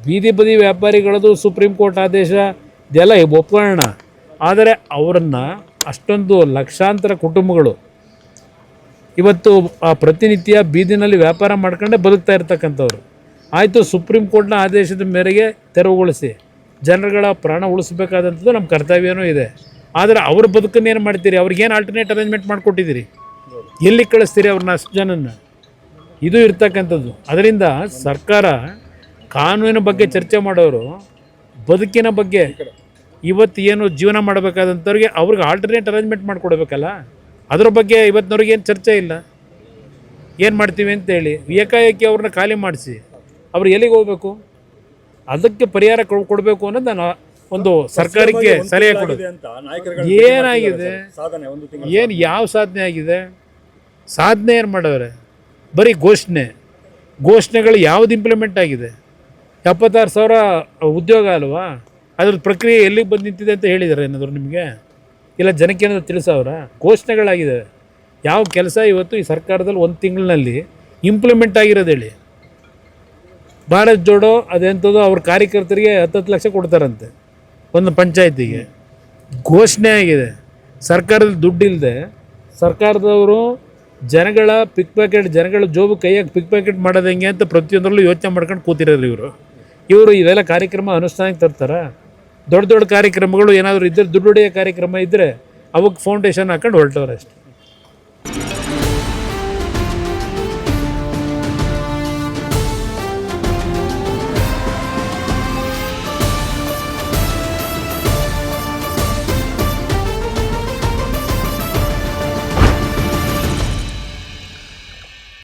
ಬೀದಿ ಬದಿ ವ್ಯಾಪಾರಿಗಳದು supreme court ಆದೇಶ ಇದೆಲ್ಲ ಒಪ್ಕೊಳ್ಳೋಣ. ಆದರೆ ಅವರನ್ನು ಅಷ್ಟೊಂದು ಲಕ್ಷಾಂತರ ಕುಟುಂಬಗಳು ಇವತ್ತು ಆ ಪ್ರತಿನಿತ್ಯ ಬೀದಿನಲ್ಲಿ ವ್ಯಾಪಾರ ಮಾಡ್ಕೊಂಡೇ ಬದುಕ್ತಾ ಇರ್ತಕ್ಕಂಥವ್ರು. ಆಯಿತು, ಸುಪ್ರೀಂ ಕೋರ್ಟ್ನ ಆದೇಶದ ಮೇರೆಗೆ ತೆರವುಗೊಳಿಸಿ ಜನರುಗಳ ಪ್ರಾಣ ಉಳಿಸ್ಬೇಕಾದಂಥದ್ದು ನಮ್ಮ ಕರ್ತವ್ಯನೂ ಇದೆ. ಆದರೆ ಅವ್ರ ಬದುಕನ್ನು ಏನು ಮಾಡ್ತೀರಿ? ಅವ್ರಿಗೇನು ಆಲ್ಟರ್ನೇಟ್ ಅರೇಂಜ್ಮೆಂಟ್ ಮಾಡಿಕೊಟ್ಟಿದ್ದೀರಿ? ಎಲ್ಲಿ ಕಳಿಸ್ತೀರಿ ಅವ್ರನ್ನ ಅಷ್ಟು ಜನನ? ಇದು ಇರ್ತಕ್ಕಂಥದ್ದು. ಅದರಿಂದ ಸರ್ಕಾರ ಕಾನೂನಿನ ಬಗ್ಗೆ ಚರ್ಚೆ ಮಾಡೋರು ಬದುಕಿನ ಬಗ್ಗೆ ಇವತ್ತು ಏನು ಜೀವನ ಮಾಡಬೇಕಾದಂಥವ್ರಿಗೆ ಅವ್ರಿಗೆ ಆಲ್ಟರ್ನೇಟ್ ಅರೇಂಜ್ಮೆಂಟ್ ಮಾಡಿಕೊಡ್ಬೇಕಲ್ಲ. ಅದರ ಬಗ್ಗೆ ಇವತ್ತಿನವ್ರಿಗೆ ಏನು ಚರ್ಚೆ ಇಲ್ಲ. ಏನು ಮಾಡ್ತೀವಿ ಅಂತೇಳಿ ಏಕಾಏಕಿ ಅವ್ರನ್ನ ಖಾಲಿ ಮಾಡಿಸಿ ಅವ್ರು ಎಲ್ಲಿಗೆ ಹೋಗಬೇಕು? ಅದಕ್ಕೆ ಪರಿಹಾರ ಕೊಡಬೇಕು ಅನ್ನೋದು ನಾನು ಒಂದು ಸರ್ಕಾರಕ್ಕೆ ಸಲಹೆ ಕೊಡೋದು. ಏನಾಗಿದೆ? ಏನು ಯಾವ ಸಾಧನೆ ಆಗಿದೆ? ಸಾಧನೆ ಏನು ಮಾಡವ್ರೆ? ಬರೀ ಘೋಷಣೆಗಳು ಯಾವುದು ಇಂಪ್ಲಿಮೆಂಟ್ ಆಗಿದೆ? 76,000 ಉದ್ಯೋಗ ಅಲ್ವಾ? ಅದ್ರ ಪ್ರಕ್ರಿಯೆ ಎಲ್ಲಿಗೆ ಬಂದು ನಿಂತಿದೆ ಅಂತ ಹೇಳಿದ್ದಾರೆ ಏನಾದರೂ ನಿಮಗೆ? ಇಲ್ಲ ಜನಕ್ಕೆ ಏನಾದರೂ ತಿಳಿಸವ್ರ? ಘೋಷಣೆಗಳಾಗಿದ್ದಾವೆ. ಯಾವ ಕೆಲಸ ಇವತ್ತು ಈ ಸರ್ಕಾರದಲ್ಲಿ ಒಂದು ತಿಂಗಳಿನಲ್ಲಿ ಇಂಪ್ಲಿಮೆಂಟ್ ಆಗಿರೋದು ಹೇಳಿ? ಭಾರತ್ ಜೋಡೋ ಅದೆಂಥದ್ದು ಅವ್ರ ಕಾರ್ಯಕರ್ತರಿಗೆ 10 ಲಕ್ಷ ಕೊಡ್ತಾರಂತೆ ಒಂದು ಪಂಚಾಯತಿಗೆ. ಘೋಷಣೆ ಆಗಿದೆ. ಸರ್ಕಾರದಲ್ಲಿ ದುಡ್ಡಿಲ್ಲದೆ ಸರ್ಕಾರದವರು ಜನಗಳ ಜನಗಳ ಜೋಬು ಕೈಯಾಗಿ ಪಿಕ್ ಪ್ಯಾಕೆಟ್ ಮಾಡೋದು ಹೆಂಗೆ ಅಂತ ಪ್ರತಿಯೊಂದರಲ್ಲೂ ಯೋಚನೆ ಮಾಡ್ಕೊಂಡು ಕೂತಿರೋರು ಇವರು ಇವೆಲ್ಲ ಕಾರ್ಯಕ್ರಮ ಅನುಷ್ಠಾನಕ್ಕೆ ತರ್ತಾರೆ. ದೊಡ್ಡ ಕಾರ್ಯಕ್ರಮಗಳು ಏನಾದರೂ ಇದ್ದರೆ, ದುಡ್ಡು ಹೊಡೆಯೋ ಕಾರ್ಯಕ್ರಮ ಇದ್ದರೆ ಅವಕ್ಕೆ ಫೌಂಡೇಶನ್ ಹಾಕೊಂಡು ಹೊರಟವ್ರೆ ಅಷ್ಟೇ.